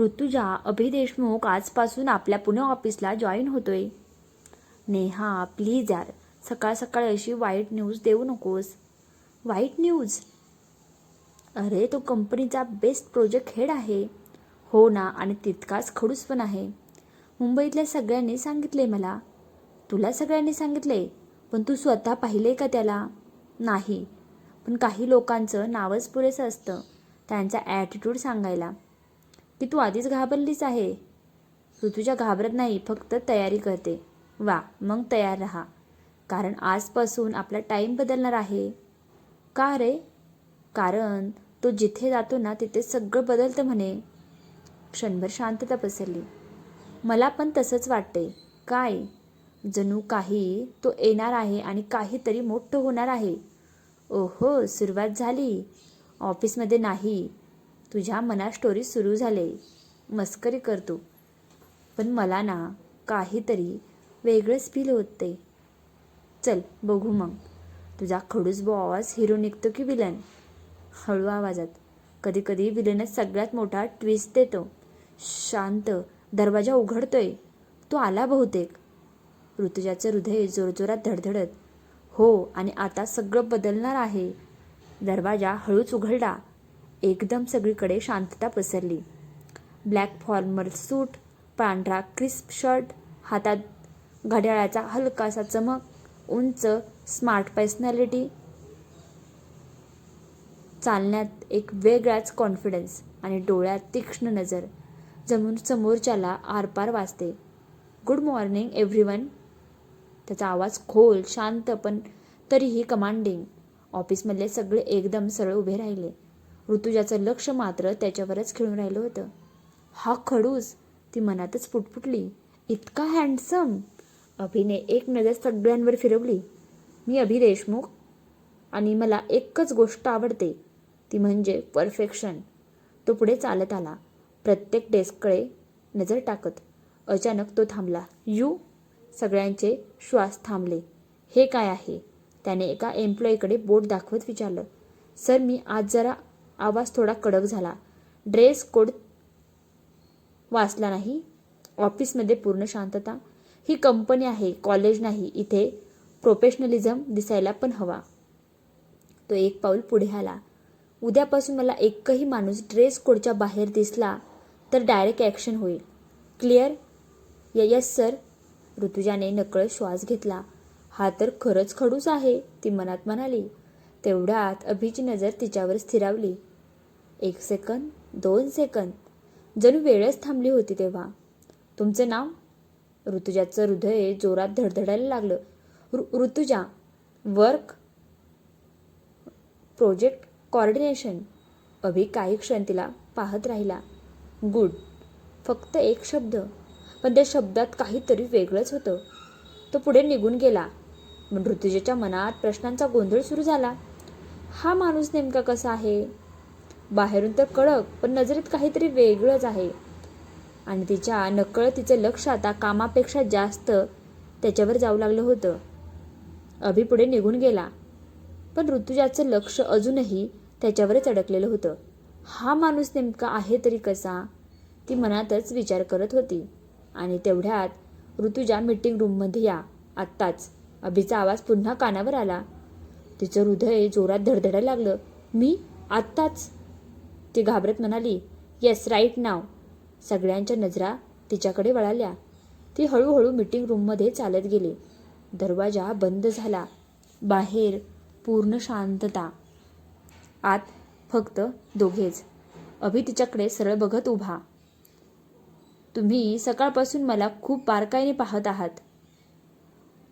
ऋतुजा, अभि देशमुख आजपासून आपल्या पुणे ऑफिसला जॉईन होतोय. नेहा प्लीज यार, सकाळ सकाळ अशी वाईट न्यूज देऊ नकोस. वाईट न्यूज? अरे तो कंपनीचा बेस्ट प्रोजेक्ट हेड आहे. हो ना, आणि तितकाच खडूस पण आहे. मुंबईतल्या सगळ्यांनी सांगितले मला. तुला सगळ्यांनी सांगितले, पण तू स्वतः पाहिले का त्याला? नाही, पण काही लोकांचं नावच पुरेसं असतं त्यांचा ॲटिट्यूड सांगायला. की तू आधीच घाबरलीच आहे. ऋतुजा घाबरत नाही, फक्त तयारी करते. वा, मग तयार राहा, कारण आजपासून आपला टाईम बदलणार आहे. का रे? कारण तो जिथे जातो ना तिथे सगळं बदलतं म्हणे. क्षणभर शांतता पसरली. मला पण तसंच वाटते. काय? जणू काही तो येणार आहे आणि काहीतरी मोठं होणार आहे. ओहो, सुरुवात झाली. ऑफिसमध्ये नाही, तुझ्या मनात स्टोरी सुरू झाले. मस्करी करतो, पण मला ना काहीतरी वेगळंच फील होते. चल बघू मग, तुझा खडूस बॉस हिरो निघतो की विलन? हळू आवाजात. कधी कधी विलनच सगळ्यात मोठा ट्विस्ट देतो. शांत. दरवाजा उघडतोय. तो आला बहुतेक. ऋतुजाचं हृदय जोरजोरात धडधडत. हो, आणि आता सगळं बदलणार आहे. दरवाजा हळूच उघडला. एकदम सगळीकडे शांतता पसरली. ब्लॅक फॉर्मल सूट, पांढरा क्रिस्प शर्ट, हातात घड्याळाचा हलकासा चमक, उंच स्मार्ट पर्सनॅलिटी, चालण्यात एक वेगळाच कॉन्फिडन्स आणि डोळ्यात तीक्ष्ण नजर. जमून समोरच्याला आरपार वाजते. Good morning everyone. त्याचा आवाज खोल, शांत, पण तरीही कमांडिंग. ऑफिसमधले सगळे एकदम सरळ उभे राहिले. ऋतुजाचं लक्ष मात्र त्याच्यावरच खिळून राहिलं होतं. हा खडूस, ती मनातच पुटपुटली. इतका हँडसम. अभिने एक नजर सगळ्यांवर फिरवली. मी अभि देशमुख, आणि मला एकच गोष्ट आवडते, ती म्हणजे परफेक्शन. तो पुढे चालत आला, प्रत्येक डेस्ककडे नजर टाकत. अचानक तो थांबला. यू? सगळ्यांचे श्वास थांबले. हे काय आहे? त्याने एका एम्प्लॉईकडे बोट दाखवत विचारलं. सर, मी आज जरा. आवाज थोडा कडक झाला. ड्रेस कोड वाचला नाही? ऑफिसमध्ये पूर्ण शांतता. ही कंपनी आहे, कॉलेज नाही. इथे प्रोफेशनलिझम दिसायला पण हवा. तो एक पाऊल पुढे आला. उद्यापासून मला एकही माणूस ड्रेस कोडच्या बाहेर दिसला तर डायरेक्ट ॲक्शन होईल. क्लिअर? Yes sir. ऋतुजाने नकळत श्वास घेतला. हा तर खरंच खडूस आहे, ती मनात म्हणाली. तेवढ्यात अभिची नजर तिच्यावर स्थिरावली. 1 सेकंद, 2 सेकंद, जणू वेळच थांबली होती तेव्हा. तुमचं नाव? ऋतुजाचं हृदय जोरात धडधडायला लागलं. Rutuja. Work? Project coordination. Abhi काही क्षण तिला पाहत राहिला. गुड. फक्त एक शब्द, पण त्या शब्दात काहीतरी वेगळंच होतं. तो पुढे निघून गेला. पण ऋतुजाच्या मनात प्रश्नांचा गोंधळ सुरू झाला. हा माणूस नेमका कसा आहे? बाहेरून तर कडक, पण नजरेत काहीतरी वेगळंच आहे. आणि तिच्या नकळत तिचं लक्ष आता कामापेक्षा जास्त त्याच्यावर जाऊ लागलं होतं. अभि पुढे निघून गेला, पण ऋतुजाचं लक्ष अजूनही त्याच्यावरच अडकलेलं होतं. हा माणूस नेमका आहे तरी कसा? ती मनातच विचार करत होती. आणि तेवढ्यात ऋतुजा, मीटिंग रूममध्ये या आत्ताच. अभिचा आवाज पुन्हा कानावर आला. तिचं हृदय जोरात धडधडायला लागलं. मी? आत्ताच? ती घाबरत म्हणाली. येस, राईट नाव. सगळ्यांच्या नजरा तिच्याकडे वळाल्या. ती हळूहळू मीटिंग रूममध्ये चालत गेली. दरवाजा बंद झाला. बाहेर पूर्ण शांतता. आत फक्त दोघेच. अभि तिच्याकडे सरळ बघत उभा. तुम्ही सकाळपासून मला खूप बारकाईने पाहत आहात.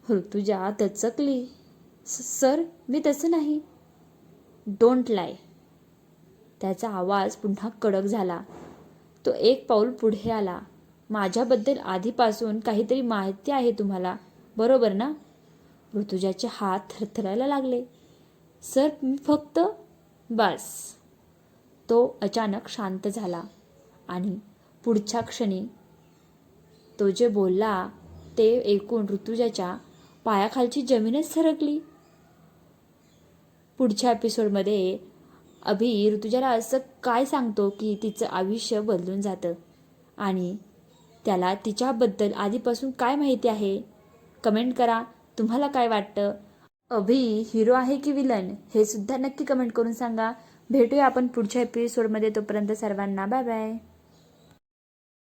ऋतुजा दचकली. सर, मी तसं नाही. डोंट लाय. त्याचा आवाज पुन्हा कडक झाला. तो एक पाऊल पुढे आला. माझ्याबद्दल आधीपासून काहीतरी माहिती आहे तुम्हाला, बरोबर ना? ऋतुजाचे हात थरथरायला लागले. सर, मी फक्त. बस. तो अचानक शांत झाला. आणि पुढच्या क्षणी तो जे बोलला ते ऐकून ऋतुजाच्या पायाखालची जमीनच सरकली. पुढच्या एपिसोडमध्ये अभि ऋतुजाला असं काय सांगतो की तिचं आयुष्य बदलून जातं. आणि त्याला तिच्याबद्दल आधीपासून काय माहिती आहे. कमेंट करा, तुम्हाला काय वाटतं. अभि हिरो आहे की विलन हे सुद्धा नक्की कमेंट करून सांगा. भेटूया आपण पुढच्या एपिसोडमध्ये. तोपर्यंत सर्वांना बाय बाय.